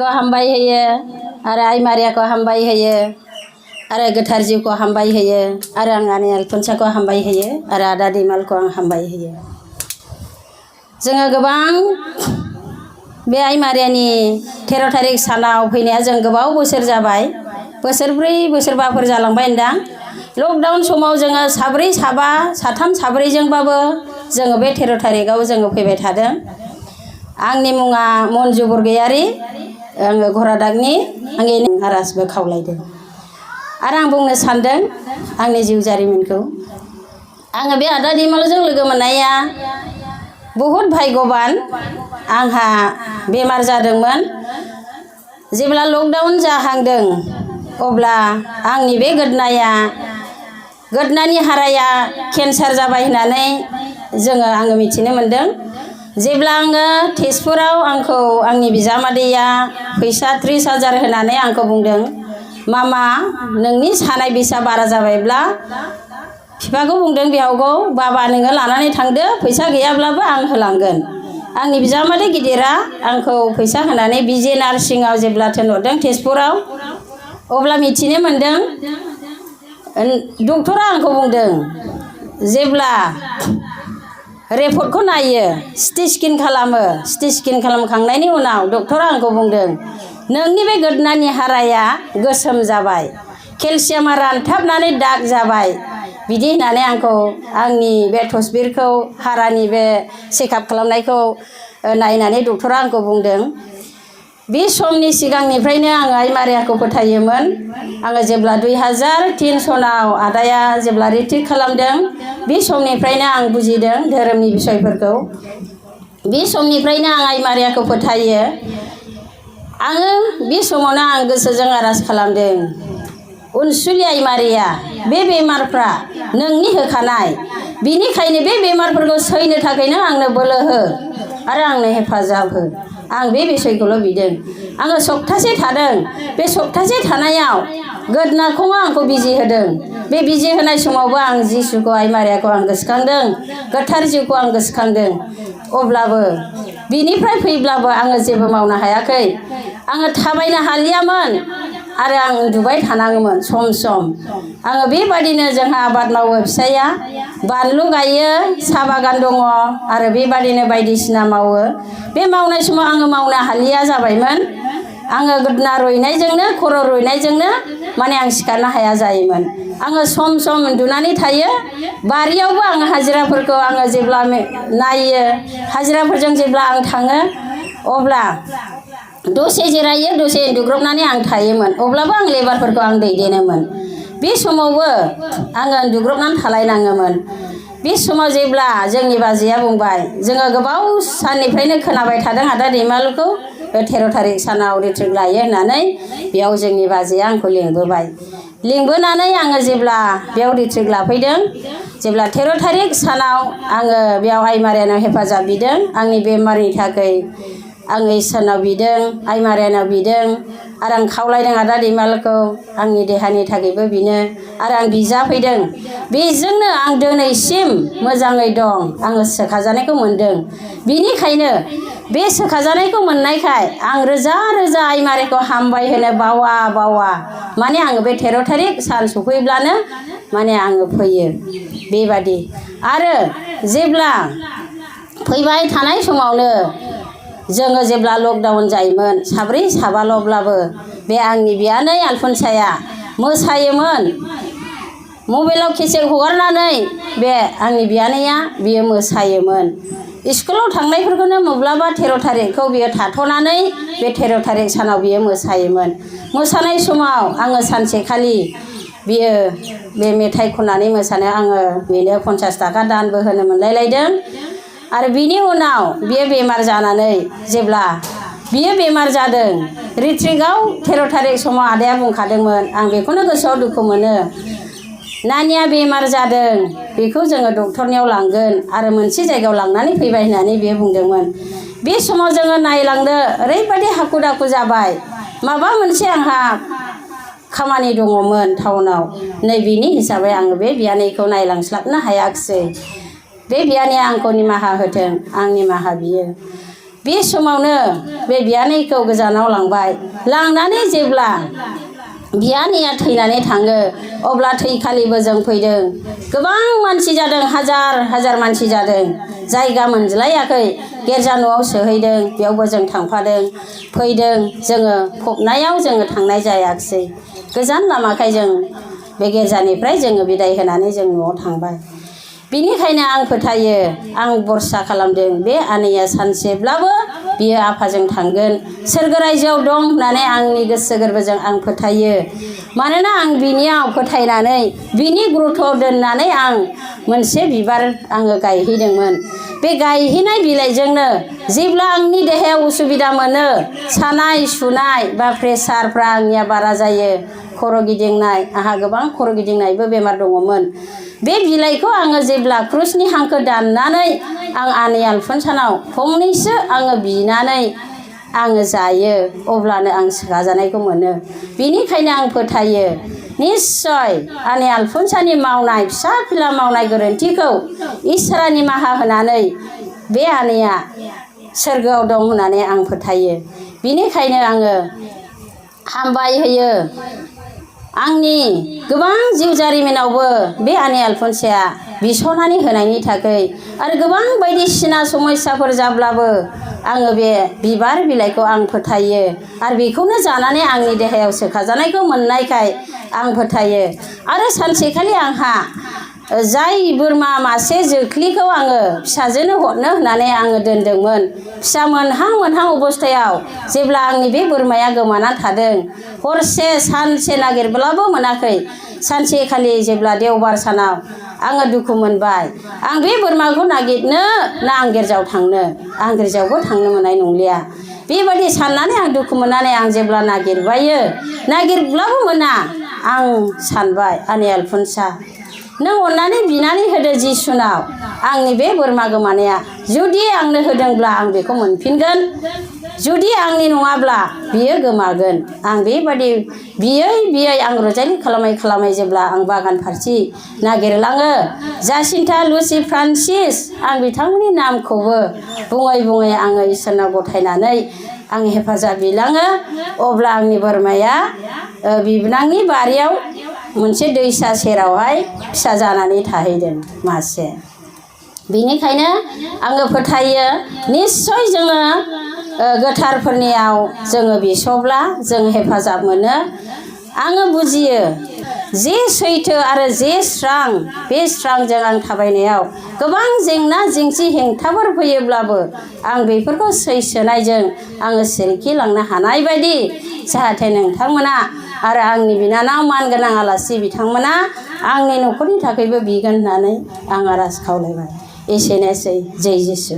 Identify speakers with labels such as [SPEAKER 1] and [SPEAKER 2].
[SPEAKER 1] को हामबाय होयो आरो आइ मारियाखौ हामबाय होयो आरो गोथार जिउखौ हामबाय होयो आरो आं आनै आलफनसाखौ हामबाय होयो आरो आदा दैमालुखौ आं हामबाय होयो। जोङो गोबां बे आइ मारियानि 13 थारिख सानाव फैनाया जों गोबाव बोसोर जाबाय, बोसोरब्रै बोसोरबाफोर जालांबाय होनदां। लकडाउन समाव जोङो साब्रै साबा साथाम साब्रैजोंबाबो जोङो बे 13 थारिखआव जोङो फैबाय थादों। आंनि मुङा मन्जु बरगयारी, आङो घरादागनि आंनि आर'जबो खावलायदों आरो आं बुंनो सानदों आंनि जिउ जारिमिनखौ। आङो बे आदा दैमालुजों लोगो मोननाया बहुद भाग्यबान। आंहा बेमार जादोंमोन, जेब्ला लकडाउन जाहांदों अब्ला आंनि बे गोदनानि हाराया केन्सार जाबाय होननानै आङो मिथिनो मोनदों। जेब्ला आङो तेजपुराव आंखौ आंनि बिजामादैया फैसा 30,000 होनानै आंखौ बुंदों, मामा नोंनि सानाय बिसा बारा जाबायब्ला बिफाखौ बुंदों बिहावखौ, बाबा नोङो लानानै थांदो, फैसा गैयाब्लाबो आं होलांगोन। आंनि बिजामादै गिदिरा आंखौ फैसा होनानै बिजे नार्सिंआव जेब्ला थिनहरदों तेजपुराव, अब्ला मिथिनो मोनदों डक्टरा आंखौ बुंदों, जेब्ला रिपर्टखौ नायो सिटि स्केन खालामो, सिटि स्केन खालामखांनायनि उनाव डक्टरा आंखौ बुंदों नोंनि बे गोदनानि हाराया गोसोम जाबाय, केलसियामा रानथाबनानै दाग जाबाय, बिदि होननानै आंखौ आंनि बे तसबिरखौ हारानि बे चेकआप खालामनायखौ नायनानै डक्टरा आंखौ बुंदों। बे समनि सिगांनिफ्रायनो आङो आइ मारियाखौ फोथायोमोन। आङो जेब्ला 2003 सनाव आदाया जेब्ला रिट्रिट खालामदों, बे समनिफ्रायनो आं बुजिदों धोरोमनि बिसयफोरखौ। बे समनिफ्रायनो आं आइ मारियाखौ फोथायो। आङो बे समावनो आं गोसोजों आर'ज खालामदों, अनसुलि आइ मारिया बे बेमारफ्रा नोंनि होखानाय, बिनिखायनो बे बेमारफोरखौ सैनो थाखाय नों आंनो बोलो हो आरो आंनो हेफाजाब हो। आं बे बिसयखौल' बिदों। आङो सप्तासे थादों। बे सप्तासे थानायाव गोदनाखौनो आंखौ बिजि होदों। बे बिजि होनाय समावबो आं जिसुखौ आइ मारियाखौ आं गोसोखांदों, गोथार जिउखौ आं गोसोखांदों। अब्लाबो बिनिफ्राय फैब्लाबो आङो जेबो मावनो हायाखै। आङो थाबायनो हालियामोन आरो आं उन्दुबाय थानाङोमोन सम सम। आङो बेबादिनो जोंहा आबाद मावो, फिसाया बानलु गायो, साहा बागान दङ आरो बेबादिनो बायदिसिना मावो। बे मावनाय समाव आङो मावनो हालिया जाबायमोन। आङो गोदना रुइनायजोंनो खर' रुइनायजोंनो माने आं सिखारनो हाया जायोमोन। आङो सम सम उन्दुनानै थायो। बारियावबो आङो हाजिराफोरखौ आङो जेब्ला नायो, हाजिराफोरजों जेब्ला आं थाङो अब्ला दसे जिरायो, दसे उन्दुग्रोबनानै आं थायोमोन। अब्लाबो आं लेबारफोरखौ आं दैदेनोमोन। बे समावबो आङो उन्दुग्रोबनानै थालायनाङोमोन। बे समाव जेब्ला जोंनि बाजैया बुंबाय, जोङो गोबाव साननिफ्रायनो खोनाबाय थादों आदा दैमालुखौ 13 थारिख सानाव रिट्रिट लायो होननानै, बेयाव जोंनि बाजैया आंखौ लिंबोबाय। लिंबोनानै आङो जेब्ला बेयाव रिट्रिट लाफैदों, जेब्ला 13 थारिख सानाव आङो बेयाव आइ मारियानाव हेफाजाब बिदों। आंनि बेमारनि थाखाय आङो इसोरनाव बिदों, आइ मारियानाव बिदों आरो आं खावलायदों आदा दैमालुखौ आंनि देहानि थाखायबो बिनो आरो आं बिजाफैदों। बेजोंनो आं दिनैसिम मोजाङै दं। आङो सोखाजानायखौ मोनदों। बिनिखायनो बे सोखाजानायखौ मोननायखाय आं रोजा रोजा आइ मारियाखौ हामबाय होनो बावा माने आङो बे 13 थारिख सान सफैब्लानो माने आङो फैयो बेबादि। आरो जेब्ला फैबाय थानाय समावनो जोङो जेब्ला लकडाउन जायोमोन, साब्रै साबाल'ब्लाबो बे आंनि बियानै आलफनसाया मोसायोमोन। मबाइलाव केसेट हगारनानै बे आंनि बियानैया बियो मोसायोमोन। स्कुलाव थांनायफोरखौनो माब्लाबा 13 थारिखखौ बियो थाथ'नानै बे 13 थारिख सानाव बियो मोसायोमोन। मोसानाय समाव आङो सानसेखालि बियो बे मेथाइ खननानै मोसानो आङो बेनो 50 थाखा दानबो होनो मोनलायलायदों। आरो बिनि उनाव बियो बेमार जानानै जेब्ला बियो बेमार जादों, रिट्रिटआव 13 थारिख समाव आदाया बुंखादोंमोन, आं बेखौनो गोसोआव दुखु मोनो, नानिया बेमार जादों, बेखौ जोङो डक्टरनियाव लांगोन आरो मोनसे जायगायाव लांनानै फैबाय होननानै बियो बुंदोंमोन। बे समाव जोङो नायलांनो ओरैबायदि हाखु दाखु जाबाय। माबा मोनसे आंहा खामानि दङमोन टाउनाव, नै बेनि हिसाबै आङो बे बियानैखौ नायलांस्लाबनो हायाखिसै। बे बियानैया आंखौ निमाहा होथों, आं निमाहा बियो। बे समावनो बे बियानैखौ गोजानाव लांबाय। लांनानै जेब्ला बियानैया थैनानै थाङो अब्ला थैखालिबो जों फैदों। गोबां मानसि जादों, हाजार हाजार मानसि जादों। जायगा मोनज्लायाखै, गिर्जा न'आव सोहैदों, बेयावबो जों थांफादों फैदों। जोङो फबनायाव जोङो थांनाय जायाखिसै। गोजान लामाखाय जों बे गिर्जानिफ्राय जोङो बिदाय होनानै जों न'आव थांबाय। बिनिखायनो आं फोथायो, आं भरसा खालामदों बे आनैया सानसेब्लाबो बियो आफाजों थांगोन, सोरगो रायजोआव दं होननानै आंनि गोसो गोरबोजों आं फोथायो। मानोना आं बिनियाव फोथायनानै बिनि गुरुत्वआव दोननानै आं मोनसे बिबार आङो गायहैदोंमोन। बे गायहैनाय बिलाइजोंनो जेब्ला आंनि देहायाव उसुबिदा मोनो, सानाय सुनाय बा प्रेसारफ्रा आंनिया बारा जायो, खर' गिदिंनाय, आंहा गोबां खर' गिदिंनायबो बेमार दङमोन। बे बिलाइखौ आङो जेब्ला क्रुसनि हांखो दाननानै आं आनै आलफनसानाव फंनैसो आङो बिनानै आङो जायो, अब्लानो आं सोखाजानायखौ मोनो। बेनिखायनो आं फोथायो निस्सय आनै आलफनसानि मावनाय फिसा फिला मावनाय गोरोन्थिखौ इसोरा निमाहा होनानै बे आनैया सोरगोआव दं होननानै आं फोथायो। बेनिखायनो आङो हामबाय होयो। आंनि गोबां जिउ जारिमिनावबो बे आनै आलफनसाया बिस'नानै होनायनि थाखाय आरो गोबां बायदिसिना समस्याफोर जाब्लाबो आङो बे बिबार बिलाइखौ आं फोथायो आरो बेखौनो जानानै आंनि देहायाव सोखाजानायखौ मोननायखाय आं फोथायो। आरो सानसेखालि आंहा जाय बोरमा मासे जोख्लिखौ आङो फिसाजोनो हरनो होननानै आङो दोनदोंमोन, फिसा मोनहां मोनहां अबस्थायाव जेब्ला आंनि बे बोरमाया गोमानानै थादों, हरसे सानसे नागिरब्लाबो मोनाखै। सानसेखालि जेब्ला देवबार सानाव आङो दुखु मोनबाय, आं बे बोरमाखौ नागिरनो ना आं गिर्जायाव थांनो, आं गिर्जायावबो थांनो मोननाय नंलिया। बेबायदि साननानै आं दुखु मोननानै आं जेब्ला नागिरबायो, नागिरब्लाबो मोना, आं सानबाय आनै आलफनसा नों अननानै बिनानै होदो जिसुनाव आंनि बे बोरमा गोमानाया, जुदि आंनो होदोंब्ला आं बेखौ मोनफिनगोन, जुदि आंनि नङाब्ला बियो गोमागोन। आं बेबादि बियै बियै आं रजायनि खालामै खालामै जेब्ला आं बागान फारसे नागिरलाङो, जासिन्था लुसि फ्रान्सिस आं बिथांमोननि नामखौबो बुङै बुङै आङो इसोरनाव गथायनानै आं हेफाजाब बिलाङो। अब्ला आंनि बोरमाया बिबोनांनि बारियाव मोनसे दैसा सेरावहाय फिसा जानानै थाहैदों मासे। बेनिखायनो आङो फोथायो निस्सय जोङो गोथारफोरनियाव जोङो बिस'ब्ला जों हेफाजाब मोनो। आङो बुजियो जे सैथो आरो जे स्रां, बे स्रांजों आं थाबायनायाव गोबां जेंना जेंसि हेंथाफोर फैयोब्लाबो आं बेफोरखौ सैसोनायजों आङो सिरिखिलांनो हानाय बायदि जाहाथे नोंथांमोना आरो आंनि बिनानाव मानगोनां आलासि बिथांमोना आंनि न'खरनि थाखायबो बिगोन होननानै आं आरज खावलायबाय। एसेनोसै। जै जिसु।